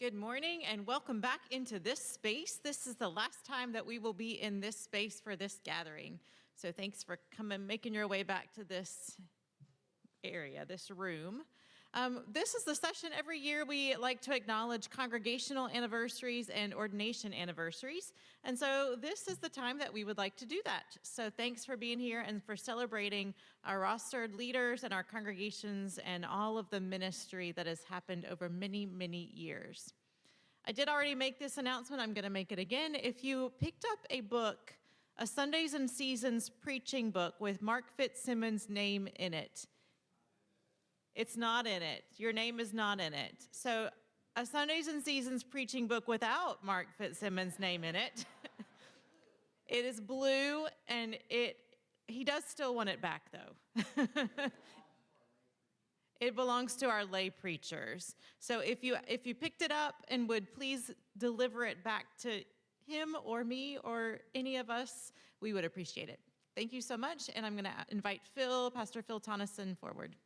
Good morning and welcome back into this space. This is the last time that we will be in this space for this gathering. So thanks for coming, making your way back to this area, this room. This is the session every year we like to acknowledge congregational anniversaries and ordination anniversaries. And so this is the time that we would like to do that. So thanks for being here and for celebrating our rostered leaders and our congregations and all of the ministry that has happened over many, many years. I did already make this announcement. I'm going to make it again. If you picked up a book, a Sundays and Seasons preaching book with Mark Fitzsimmons' name in it, it's not in it. Your name is not in it. So a Sundays and Seasons preaching book without Mark Fitzsimmons' name in it. It is blue, and he does still want it back, though. It belongs to our lay preachers. So if you picked it up and would please deliver it back to him or me or any of us, we would appreciate it. Thank you so much, and I'm going to invite Pastor Phil Tonneson forward.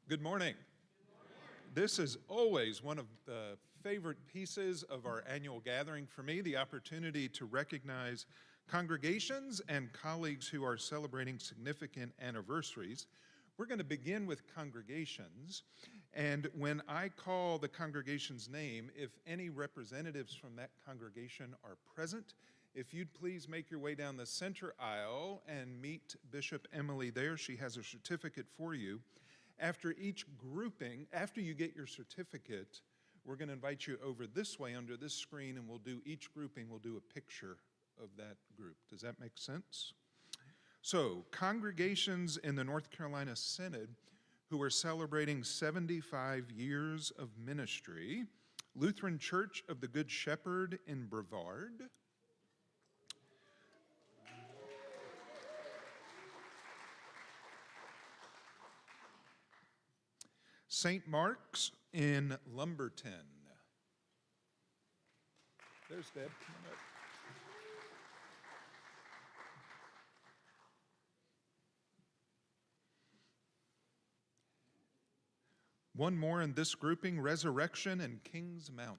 Good morning. This is always one of the favorite pieces of our annual gathering for me, the opportunity to recognize congregations and colleagues who are celebrating significant anniversaries. We're going to begin with congregations, and when I call the congregation's name, if any representatives from that congregation are present, if you'd please make your way down the center aisle and meet Bishop Emily there. She has a certificate for you. After each grouping, after you get your certificate, we're going to invite you over this way under this screen, and we'll do each grouping, we'll do a picture of that group. Does that make sense? So, congregations in the North Carolina Synod who are celebrating 75 years of ministry: Lutheran Church of the Good Shepherd in Brevard, St. Mark's in Lumberton. There's Deb. Come on up. One more in this grouping, Resurrection in Kings Mountain.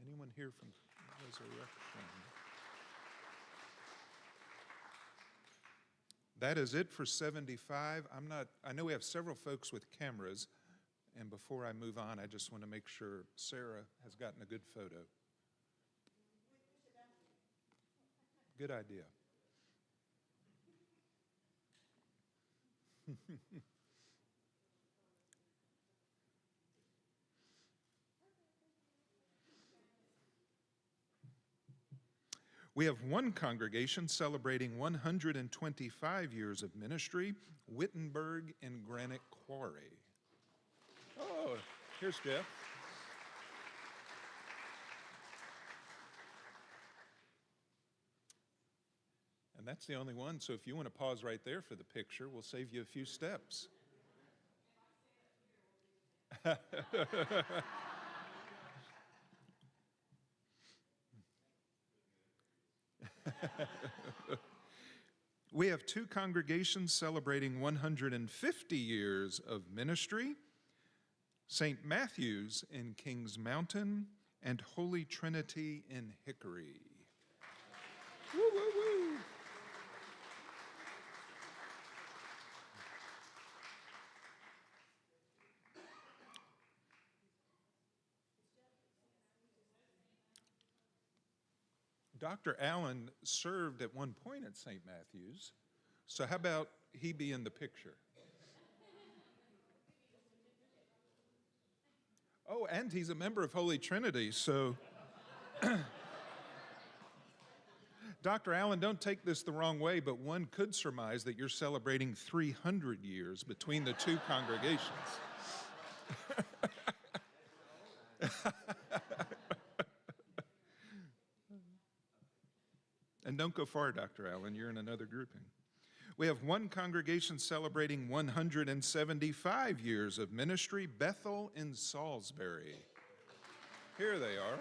Anyone here from Resurrection? That is it for 75. I know we have several folks with cameras, and before I move on, I just want to make sure Sarah has gotten a good photo. Good idea. We have one congregation celebrating 125 years of ministry, Wittenberg in Granite Quarry. Oh, here's Jeff. And that's the only one, so if you want to pause right there for the picture, we'll save you a few steps. We have two congregations celebrating 150 years of ministry: St. Matthew's in Kings Mountain and Holy Trinity in Hickory. Woo, woo, woo. Dr. Allen served at one point at St. Matthew's, so how about he be in the picture? Oh, and he's a member of Holy Trinity, so... Dr. Allen, don't take this the wrong way, but one could surmise that you're celebrating 300 years between the two congregations. And don't go far, Dr. Allen, you're in another grouping. We have one congregation celebrating 175 years of ministry, Bethel in Salisbury. Here they are.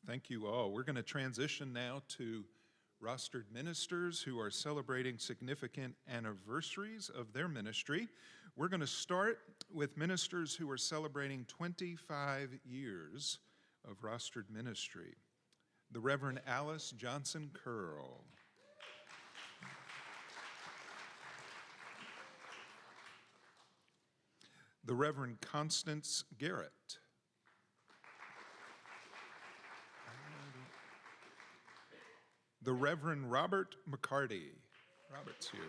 Thank you all. We're going to transition now to rostered ministers who are celebrating significant anniversaries of their ministry. We're going to start with ministers who are celebrating 25 years of rostered ministry. The Reverend Alice Johnson Curl. The Reverend Constance Garrett. The Reverend Robert McCarty. Robert's here.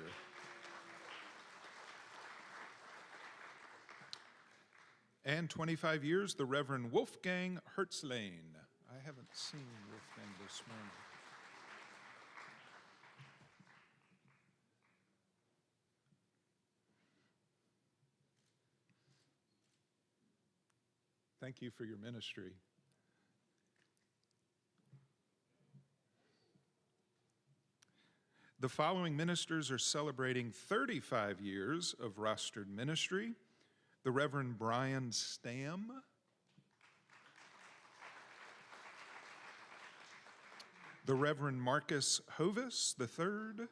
And 25 years, the Reverend Wolfgang Hertzlane. I haven't seen Wolfgang this morning. Thank you for your ministry. The following ministers are celebrating 35 years of rostered ministry. The Reverend Brian Stam. The Reverend Marcus Hovis III.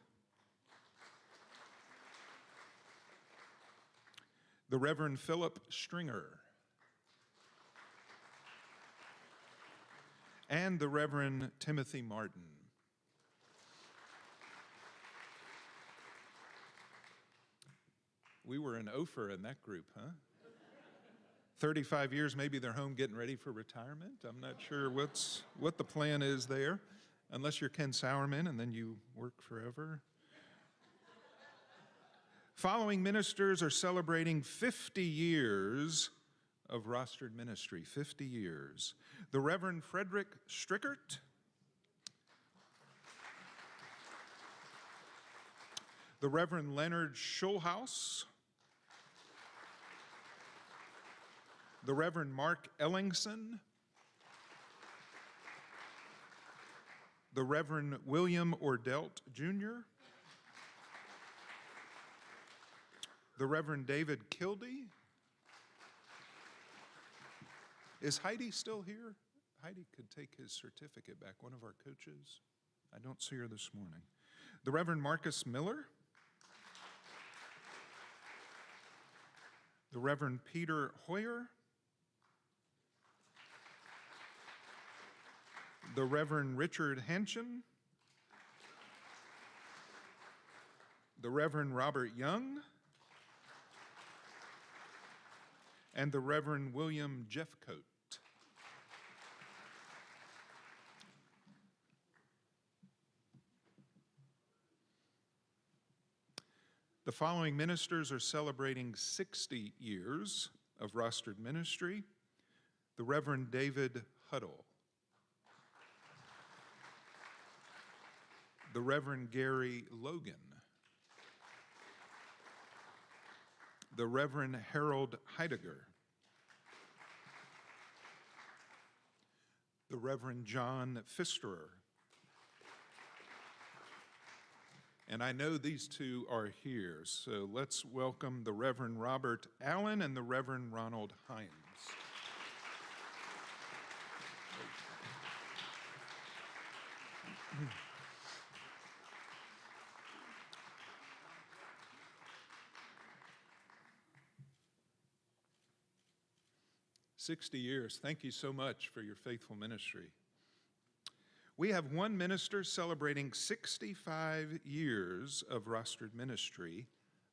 The Reverend Philip Stringer. And the Reverend Timothy Martin. We were an Ophir in that group, huh? 35 years, maybe they're home getting ready for retirement. I'm not sure what the plan is there, unless you're Ken Sowerman and then you work forever. Following ministers are celebrating 50 years of rostered ministry, 50 years. The Reverend Frederick Strickert. The Reverend Leonard Schulhaus. The Reverend Mark Ellingson. The Reverend William Ordelt Jr. The Reverend David Kildee. Is Heidi still here? Heidi could take his certificate back, one of our coaches. I don't see her this morning. The Reverend Marcus Miller. The Reverend Peter Hoyer. The Reverend Richard Hanchin. The Reverend Robert Young. And the Reverend William Jeffcoat. The following ministers are celebrating 60 years of rostered ministry. The Reverend David Huddle. The Reverend Gary Logan. The Reverend Harold Heidegger. The Reverend John Pfisterer. And I know these two are here, so let's welcome the Reverend Robert Allen and the Reverend Ronald Hines. 60 years. Thank you so much for your faithful ministry. We have one minister celebrating 65 years of rostered ministry.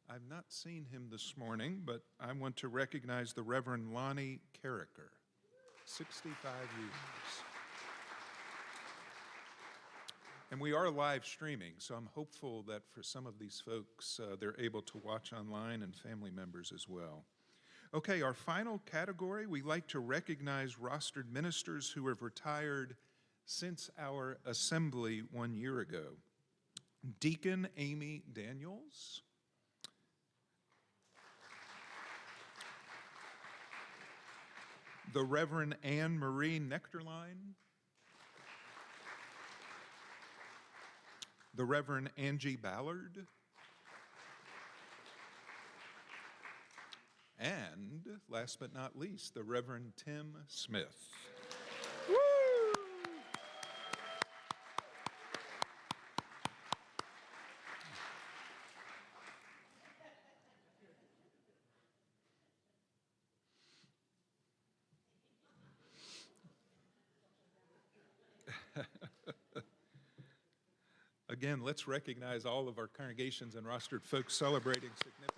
I've not seen him this morning, but I want to recognize the Reverend Lonnie Carricker. 65 years. And we are live streaming, so I'm hopeful that for some of these folks, they're able to watch online and family members as well. Okay, our final category, we like to recognize rostered ministers who have retired since our assembly 1 year ago. Deacon Amy Daniels. The Reverend Anne Marie Nectarline. The Reverend Angie Ballard. And last but not least, the Reverend Tim Smith. Woo! Again, let's recognize all of our congregations and rostered folks celebrating significant